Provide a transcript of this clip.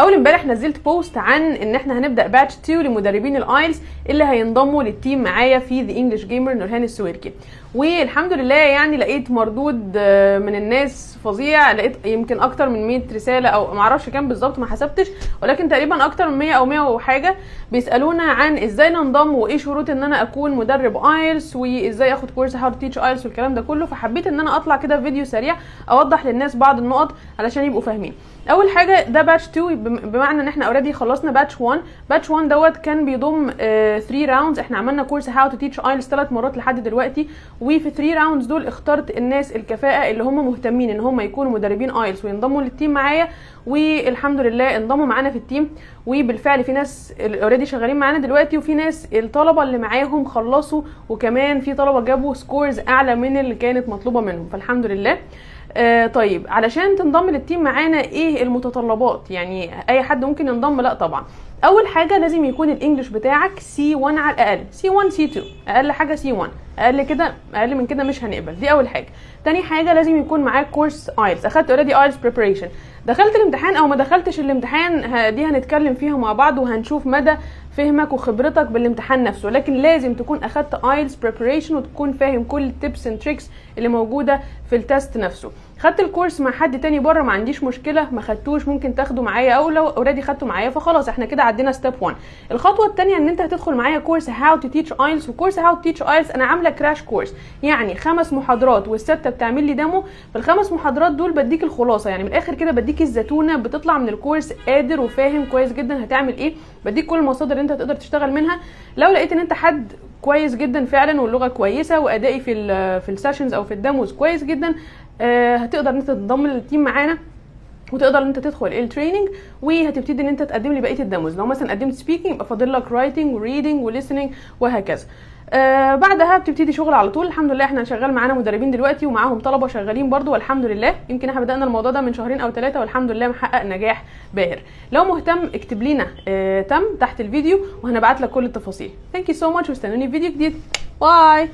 اول امبارح نزلت بوست عن ان احنا هنبدا باتش 2 لمدربين الايلتس اللي هينضموا للتيم معايا في ذا انجلش جيمر نورهان السويركي. والحمد لله يعني لقيت مردود من الناس فظيع، لقيت يمكن اكتر من 100 رساله او ما اعرفش كام بالظبط، ما حسبتش، ولكن تقريبا اكتر من 100 او 100 وحاجه بيسالونا عن ازاي ننضم وايه شروط ان انا اكون مدرب ايلتس وازاي اخد كورس هاو تو تيتش ايلتس والكلام ده كله. فحبيت ان انا اطلع كده فيديو سريع اوضح للناس بعض النقط علشان يبقوا فاهمين. اول حاجه ده باتش 2 بمعنى ان احنا اوريدي خلصنا باتش 1. باتش 1 دوت كان بيضم 3 راوندز. احنا عملنا كورس هاو تو تيتش ايلتس 3 مرات لحد دلوقتي، وفي 3 راوندز دول اخترت الناس الكفاءه اللي هم مهتمين ان هم يكونوا مدربين ايلتس وينضموا للتيم معايا، والحمد لله انضموا معانا في التيم. وبالفعل في ناس اوريدي شغالين معانا دلوقتي، وفي ناس الطلبه اللي معاهم خلصوا، وكمان في طلبه جابوا سكورز اعلى من اللي كانت مطلوبه منهم، فالحمد لله. طيب علشان تنضم للتيم معانا ايه المتطلبات؟ يعني اي حد ممكن ينضم؟ لا طبعا. اول حاجه لازم يكون الانجليش بتاعك C1 على الاقل، C1 C2 اقل حاجه C1، اقل كده اقل من كده مش هنقبل. دي اول حاجه. تاني حاجه لازم يكون معاك كورس ايلتس، اخدت اوريدي ايلتس بريبريشن، دخلت الامتحان او ما دخلتش الامتحان دي هنتكلم فيها مع بعض وهنشوف مدى فهمك وخبرتك بالامتحان نفسه، لكن لازم تكون اخدت ايلتس بريبريشن وتكون فاهم كل التيبس اند تريكس اللي موجوده في التست نفسه. خدت الكورس مع حد تاني بره ما عنديش مشكله، ما خدتوش ممكن تاخده معايا، او لو اوريدي خدته معايا فخلاص احنا كده عدينا ستيب 1. الخطوه الثانيه ان انت هتدخل معايا كورس هاو تو تيتش ايلتس، وكورس هاو تو تيتش ايلتس انا عامله كراش كورس، يعني 5 محاضرات والسته بتعمل لي ديمو. في ال5 محاضرات دول بديك الخلاصه، يعني من الاخر كده بديك الزتونه، بتطلع من الكورس قادر وفاهم كويس جدا هتعمل ايه. بديك كل المصادر اللي انت تقدر تشتغل منها. لو لقيت ان انت حد كويس جدا فعلا واللغه كويسه وادائي في السيشنز او في الديموز كويس جدا، هتقدر ان انت تنضم للتيم معانا، وتقدر ان انت تدخل التريننج، وهتبتدي ان انت تقدم لي بقيه الديموز. لو مثلا قدمت سبيكينج يبقى فاضل لك رايتنج وريدنج وليسننج وهكذا. بعدها بتبتدي شغل على طول. الحمد لله احنا شغال معانا مدربين دلوقتي ومعاهم طلبه شغالين برضو والحمد لله. يمكن احنا بدانا الموضوع ده من 2 أو 3 والحمد لله محقق نجاح باهر. لو مهتم اكتب لنا تم تحت الفيديو وهنبعت لك كل التفاصيل. ثانك يو سو ماتش واستنوني في فيديو جديد. باي.